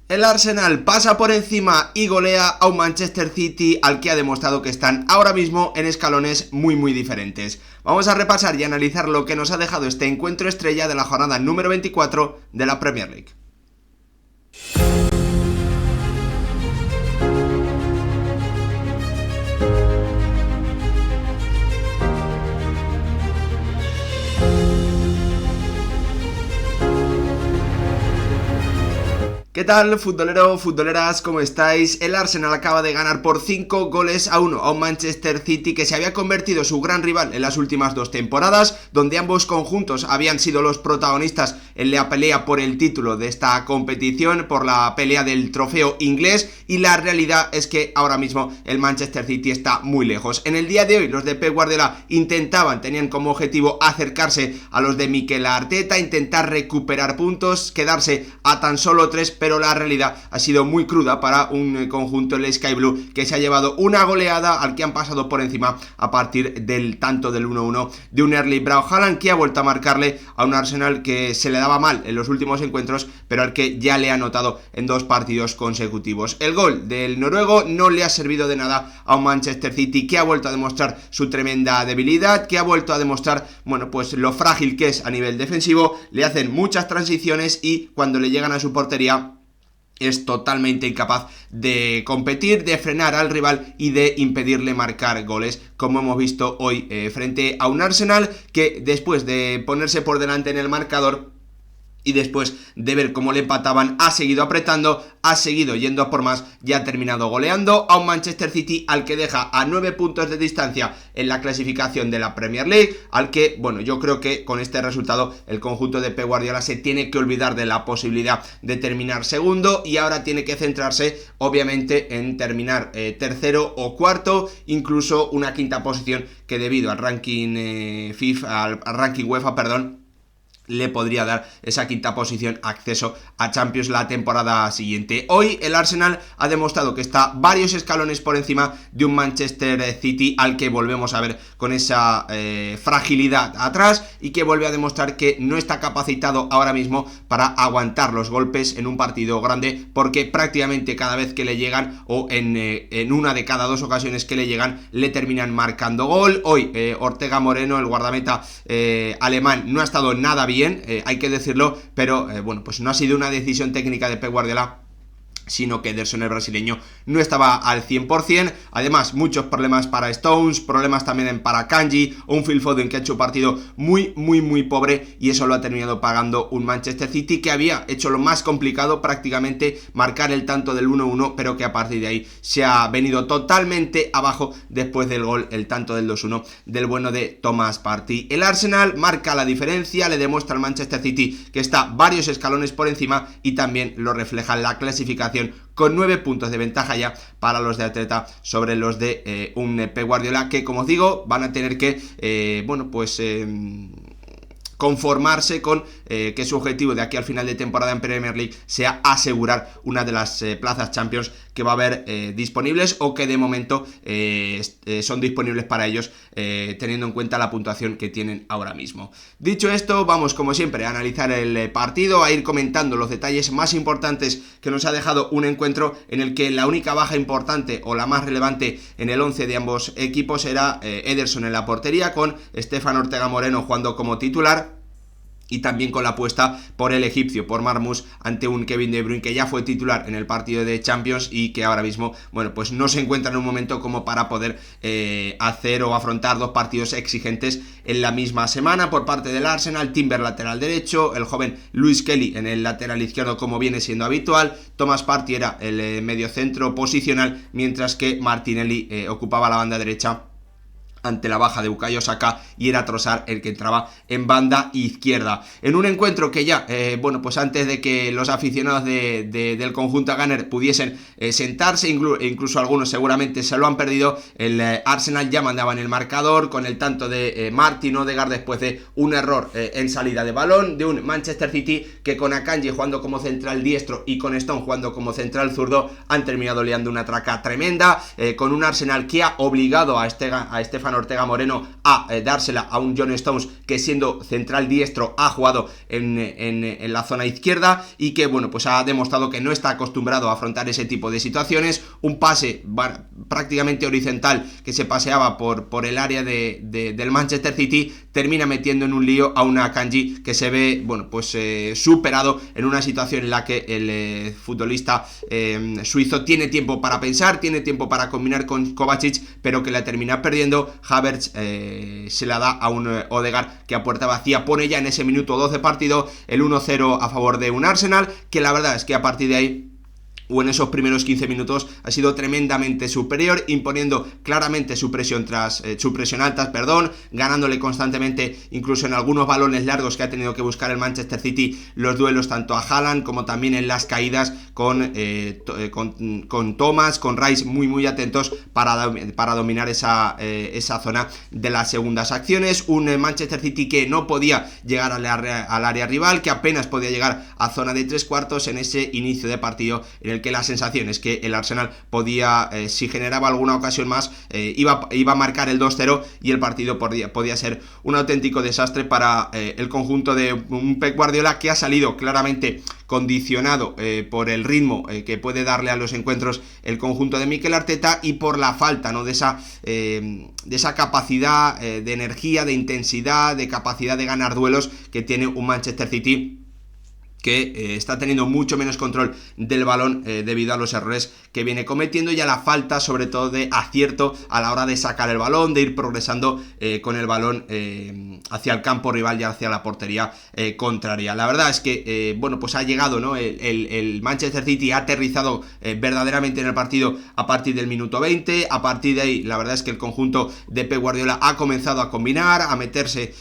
El Arsenal pasa por encima y golea a un Manchester City al que ha demostrado que están ahora mismo en escalones muy diferentes. Vamos a repasar y analizar lo que nos ha dejado este encuentro estrella de la jornada número 24 de la Premier League. ¿Qué tal, futbolero, futboleras? ¿Cómo estáis? El Arsenal acaba de ganar por 5-1 a un Manchester City que se había convertido en su gran rival en las últimas 2 temporadas, donde ambos conjuntos habían sido los protagonistas en la pelea por el título de esta competición, por la pelea del trofeo inglés, y la realidad es que ahora mismo el Manchester City está muy lejos. En el día de hoy los de Pep Guardiola tenían como objetivo acercarse a los de Mikel Arteta, intentar recuperar puntos, quedarse a tan solo 3, pero la realidad ha sido muy cruda para un conjunto, el Sky Blue, que se ha llevado una goleada al que han pasado por encima a partir del tanto del 1-1 de un Erling Braut Haaland, que ha vuelto a marcarle a un Arsenal que se le daba mal en los últimos encuentros, pero al que ya le ha anotado en 2 partidos consecutivos. El gol del noruego no le ha servido de nada a un Manchester City que ha vuelto a demostrar su tremenda debilidad, que ha vuelto a demostrar, bueno, pues lo frágil que es a nivel defensivo. Le hacen muchas transiciones y cuando le llegan a su portería es totalmente incapaz de competir, de frenar al rival y de impedirle marcar goles, como hemos visto hoy frente a un Arsenal que, después de ponerse por delante en el marcador y después de ver cómo le empataban, ha seguido apretando, ha seguido yendo a por más y ha terminado goleando a un Manchester City al que deja a 9 puntos de distancia en la clasificación de la Premier League, al que, bueno, yo creo que con este resultado el conjunto de Pep Guardiola se tiene que olvidar de la posibilidad de terminar segundo y ahora tiene que centrarse obviamente en terminar tercero o cuarto, incluso una quinta posición que debido al ranking al ranking UEFA, le podría dar esa quinta posición acceso a Champions la temporada siguiente. Hoy el Arsenal ha demostrado que está varios escalones por encima de un Manchester City al que volvemos a ver con esa fragilidad atrás y que vuelve a demostrar que no está capacitado ahora mismo para aguantar los golpes en un partido grande, porque prácticamente cada vez que le llegan o en una de cada 2 ocasiones que le llegan le terminan marcando gol. Hoy Ortega Moreno, el guardameta alemán, no ha estado nada bien, hay que decirlo, pero bueno, pues no ha sido una decisión técnica de Pep Guardiola, sino que Ederson, el brasileño, no estaba al 100%, además muchos problemas para Stones, problemas también para Kanji, un Phil Foden que ha hecho un partido muy pobre, y eso lo ha terminado pagando un Manchester City que había hecho lo más complicado, prácticamente marcar el tanto del 1-1, pero que a partir de ahí se ha venido totalmente abajo después del gol, el tanto del 2-1 del bueno de Thomas Partey. El Arsenal marca la diferencia, le demuestra al Manchester City que está varios escalones por encima y también lo refleja en la clasificación, con 9 puntos de ventaja ya para los de Arteta sobre los de un Pep Guardiola, que, como os digo, van a tener que conformarse con que su objetivo de aquí al final de temporada en Premier League sea asegurar una de las plazas Champions que va a haber disponibles, o que de momento son disponibles para ellos, teniendo en cuenta la puntuación que tienen ahora mismo. Dicho esto, vamos como siempre a analizar el partido, a ir comentando los detalles más importantes que nos ha dejado un encuentro en el que la única baja importante o la más relevante en el 11 de ambos equipos era Ederson en la portería, con Stefan Ortega Moreno jugando como titular, y también con la apuesta por el egipcio, por Marmoush, ante un Kevin De Bruyne que ya fue titular en el partido de Champions y que ahora mismo, bueno, pues no se encuentra en un momento como para poder hacer o afrontar 2 partidos exigentes en la misma semana. Por parte del Arsenal, Timber lateral derecho, el joven Luis Kelly en el lateral izquierdo como viene siendo habitual, Thomas Partey era el mediocentro posicional, mientras que Martinelli ocupaba la banda derecha ante la baja de Bukayo Saka, y era Trossard el que entraba en banda izquierda. En un encuentro que ya, pues antes de que los aficionados del conjunto Gunner pudiesen sentarse, incluso algunos seguramente se lo han perdido, el Arsenal ya mandaba en el marcador con el tanto de Martin Odegaard después de un error en salida de balón de un Manchester City que, con Akanji jugando como central diestro y con Stone jugando como central zurdo, han terminado liando una traca tremenda, con un Arsenal que ha obligado a Stefan Johan Ortega Moreno a dársela a un John Stones que siendo central diestro ha jugado en la zona izquierda y que bueno, pues ha demostrado que no está acostumbrado a afrontar ese tipo de situaciones. Un pase prácticamente horizontal que se paseaba por el área del Manchester City termina metiendo en un lío a una Akanji que se ve, bueno, pues superado en una situación en la que el futbolista suizo tiene tiempo para pensar, tiene tiempo para combinar con Kovacic, pero que la termina perdiendo. Havertz se la da a un Odegaard que a puerta vacía pone ya en ese minuto 12 partido el 1-0 a favor de un Arsenal, que la verdad es que a partir de ahí o en esos primeros 15 minutos ha sido tremendamente superior, imponiendo claramente su presión alta, ganándole constantemente, incluso en algunos balones largos que ha tenido que buscar el Manchester City, los duelos tanto a Haaland como también en las caídas con Thomas, con Rice muy atentos para dominar esa zona de las segundas acciones. Un Manchester City que no podía llegar al área rival, que apenas podía llegar a zona de 3/4 en ese inicio de partido en el que la sensación es que el Arsenal podía, si generaba alguna ocasión más, iba a marcar el 2-0 y el partido podía ser un auténtico desastre para el conjunto de un Pep Guardiola que ha salido claramente condicionado por el ritmo que puede darle a los encuentros el conjunto de Mikel Arteta y por la falta, ¿no?, de esa capacidad de energía, de intensidad, de capacidad de ganar duelos que tiene un Manchester City que está teniendo mucho menos control del balón debido a los errores que viene cometiendo y a la falta sobre todo de acierto a la hora de sacar el balón, de ir progresando con el balón hacia el campo rival y hacia la portería contraria. La verdad es que bueno, pues ha llegado, ¿no?, el Manchester City ha aterrizado verdaderamente en el partido a partir del minuto 20. A partir de ahí la verdad es que el conjunto de Pep Guardiola ha comenzado a combinar, a meterse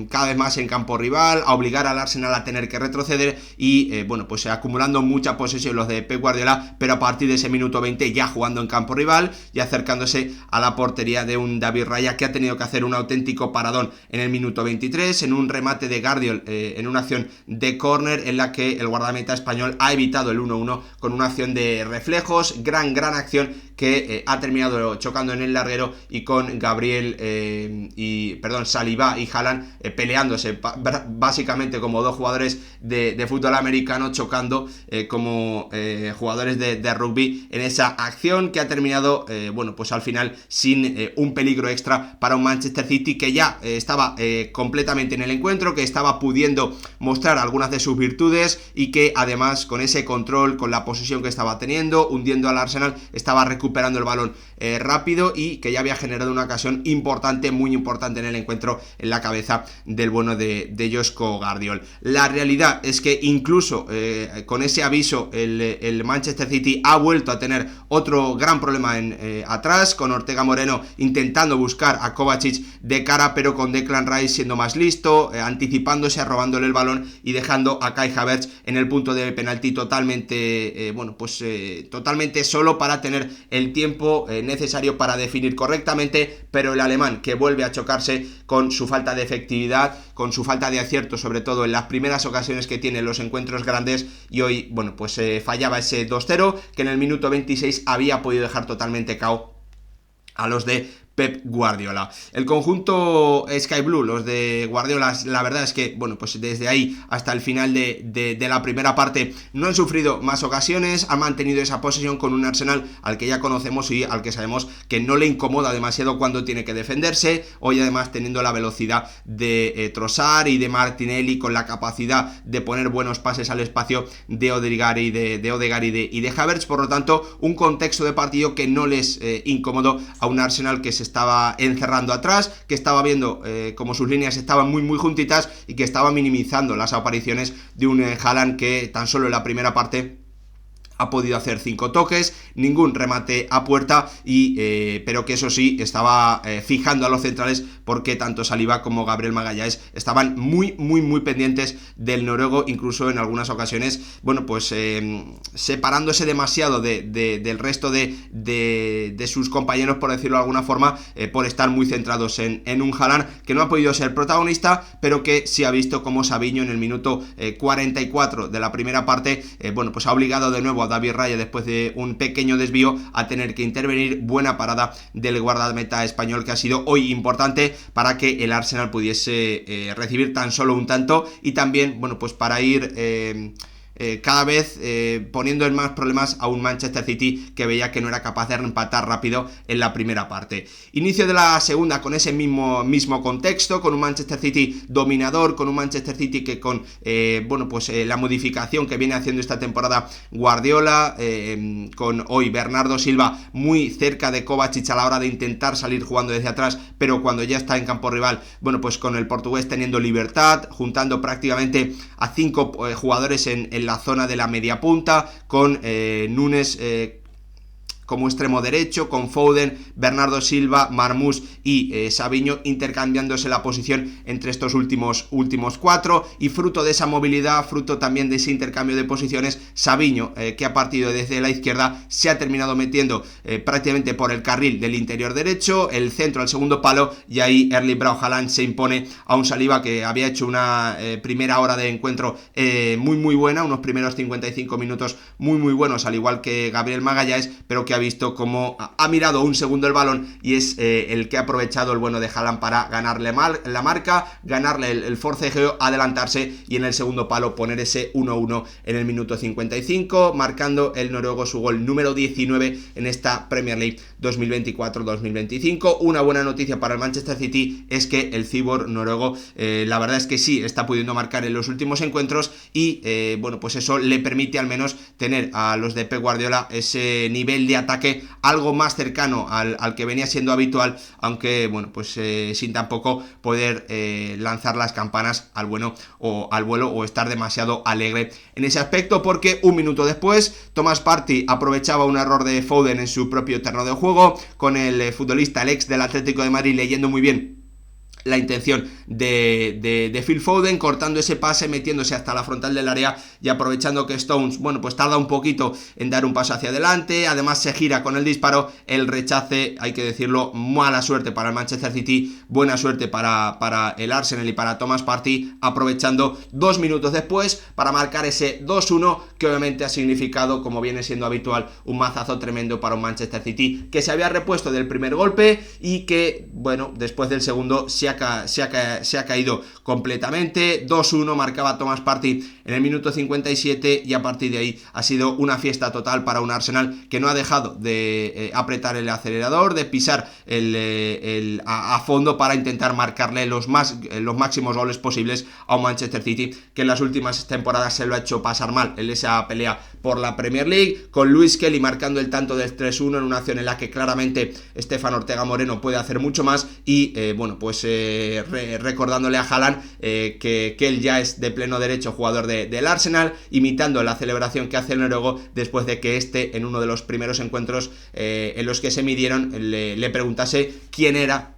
cada vez más en campo rival, a obligar al Arsenal a tener que retroceder y bueno, pues acumulando mucha posesión los de Pep Guardiola, pero a partir de ese minuto 20 ya jugando en campo rival y acercándose a la portería de un David Raya que ha tenido que hacer un auténtico paradón en el minuto 23 en un remate de Guardiol en una acción de córner en la que el guardameta español ha evitado el 1-1 con una acción de reflejos, gran acción que ha terminado chocando en el larguero y con Saliba y Haaland peleándose básicamente como dos jugadores de fútbol americano, chocando como jugadores de rugby en esa acción que ha terminado bueno, pues al final sin un peligro extra para un Manchester City que ya estaba completamente en el encuentro, que estaba pudiendo mostrar algunas de sus virtudes y que además con ese control, con la posesión que estaba teniendo, hundiendo al Arsenal, estaba recuperando el balón rápido y que ya había generado una ocasión importante, muy importante en el encuentro en la cabeza del bueno de Josko Guardiol. La realidad es que incluso con ese aviso el Manchester City ha vuelto a tener otro gran problema atrás, con Ortega Moreno intentando buscar a Kovacic de cara, pero con Declan Rice siendo más listo, anticipándose, robándole el balón y dejando a Kai Havertz en el punto de penalti totalmente totalmente solo para tener el tiempo necesario para definir correctamente, pero el alemán que vuelve a chocarse con su falta de efectividad, con su falta de acierto, sobre todo en las primeras ocasiones que tiene los encuentros grandes, y hoy, bueno, pues fallaba ese 2-0 que en el minuto 26 había podido dejar totalmente KO a los de Pep Guardiola. El conjunto Sky Blue, los de Guardiola, la verdad es que, bueno, pues desde ahí hasta el final de la primera parte no han sufrido más ocasiones, han mantenido esa posesión con un Arsenal al que ya conocemos y al que sabemos que no le incomoda demasiado cuando tiene que defenderse. Hoy además teniendo la velocidad de Trossard y de Martinelli, con la capacidad de poner buenos pases al espacio de Odegaard y de Havertz, por lo tanto un contexto de partido que no les incomodó a un Arsenal que se estaba encerrando atrás, que estaba viendo como sus líneas estaban muy juntitas y que estaba minimizando las apariciones de un Haaland que tan solo en la primera parte ha podido hacer 5 toques, ningún remate a puerta pero que eso sí estaba fijando a los centrales, porque tanto Saliba como Gabriel Magalhães estaban muy pendientes del noruego, incluso en algunas ocasiones, bueno, pues separándose demasiado del resto de sus compañeros, por decirlo de alguna forma, por estar muy centrados en un Haaland que no ha podido ser protagonista, pero que sí ha visto como Savinho en el minuto 44 de la primera parte, bueno, pues ha obligado de nuevo a David Raya después de un pequeño desvío a tener que intervenir. Buena parada del guardameta español, que ha sido hoy importante para que el Arsenal pudiese recibir tan solo un tanto, y también, bueno, pues para ir cada vez poniendo en más problemas a un Manchester City que veía que no era capaz de empatar rápido en la primera parte. Inicio de la segunda con ese mismo contexto, con un Manchester City dominador, con un Manchester City que con la modificación que viene haciendo esta temporada Guardiola, con hoy Bernardo Silva muy cerca de Kovacic a la hora de intentar salir jugando desde atrás, pero cuando ya está en campo rival, bueno, pues con el portugués teniendo libertad, juntando prácticamente a 5 jugadores en la zona de la media punta, con Núñez como extremo derecho, con Foden, Bernardo Silva, Marmús y Savinho intercambiándose la posición entre estos últimos 4, y fruto de esa movilidad, fruto también de ese intercambio de posiciones, Savinho, que ha partido desde la izquierda, se ha terminado metiendo prácticamente por el carril del interior derecho, el centro al segundo palo, y ahí Erling Braut Haaland se impone a un Saliba que había hecho una primera hora de encuentro muy buena, unos primeros 55 minutos muy buenos, al igual que Gabriel Magalhães, pero que ha visto cómo ha mirado un segundo el balón, y es el que ha aprovechado el bueno de Haaland para ganarle la marca, ganarle el forcejeo, adelantarse y en el segundo palo poner ese 1-1 en el minuto 55, marcando el noruego su gol número 19 en esta Premier League 2024-2025. Una buena noticia para el Manchester City es que el cibor noruego la verdad es que sí está pudiendo marcar en los últimos encuentros, y pues eso le permite al menos tener a los de Pep Guardiola ese nivel de ataque algo más cercano al que venía siendo habitual, aunque sin tampoco poder lanzar las campanas al vuelo o estar demasiado alegre en ese aspecto, porque un minuto después Thomas Partey aprovechaba un error de Foden en su propio terreno de juego, con el futbolista, el ex del Atlético de Madrid, leyendo muy bien la intención de Phil Foden, cortando ese pase, metiéndose hasta la frontal del área y aprovechando que Stones, tarda un poquito en dar un paso hacia adelante, además se gira con el disparo, el rechace, hay que decirlo, mala suerte para el Manchester City, buena suerte para el Arsenal y para Thomas Partey, aprovechando 2 minutos después para marcar ese 2-1, que obviamente ha significado, como viene siendo habitual, un mazazo tremendo para un Manchester City que se había repuesto del primer golpe y que, después del segundo se ha caído completamente. 2-1 marcaba Thomas Partey en el minuto 57, y a partir de ahí ha sido una fiesta total para un Arsenal que no ha dejado de apretar el acelerador, de pisar a fondo para intentar marcarle los máximos goles posibles a un Manchester City que en las últimas temporadas se lo ha hecho pasar mal en esa pelea por la Premier League, con Luis Kelly marcando el tanto del 3-1 en una acción en la que claramente Stefan Ortega Moreno puede hacer mucho más, y recordándole a Haaland que él ya es de pleno derecho jugador del Arsenal, imitando la celebración que hace el noruego después de que en uno de los primeros encuentros en los que se midieron, le preguntase quién era,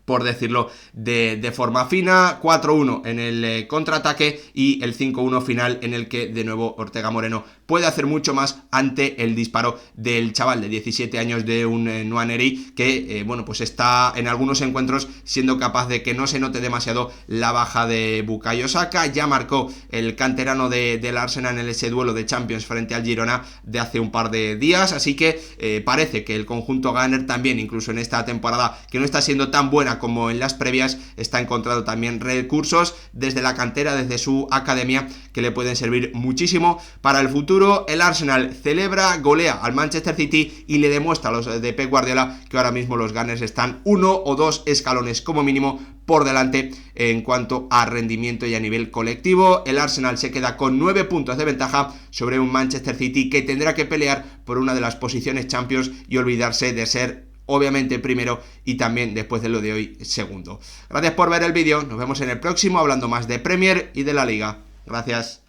por decirlo de forma fina. 4-1 en el contraataque y el 5-1 final, en el que de nuevo Ortega Moreno puede hacer mucho más ante el disparo del chaval de 17 años de un Nwaneri, que está en algunos encuentros siendo capaz de que no se note demasiado la baja de Bukayo Saka. Ya marcó el canterano del Arsenal en ese duelo de Champions frente al Girona de hace un par de días, así que parece que el conjunto Gunner también, incluso en esta temporada que no está siendo tan buena como en las previas, está encontrando también recursos desde la cantera, desde su academia, que le pueden servir muchísimo para el futuro. El Arsenal celebra, golea al Manchester City y le demuestra a los de Pep Guardiola que ahora mismo los Gunners están 1 o 2 escalones como mínimo por delante en cuanto a rendimiento y a nivel colectivo. El Arsenal se queda con 9 puntos de ventaja sobre un Manchester City que tendrá que pelear por una de las posiciones Champions y olvidarse de ser obviamente primero, y también después de lo de hoy segundo. Gracias por ver el vídeo, nos vemos en el próximo hablando más de Premier y de la Liga. Gracias.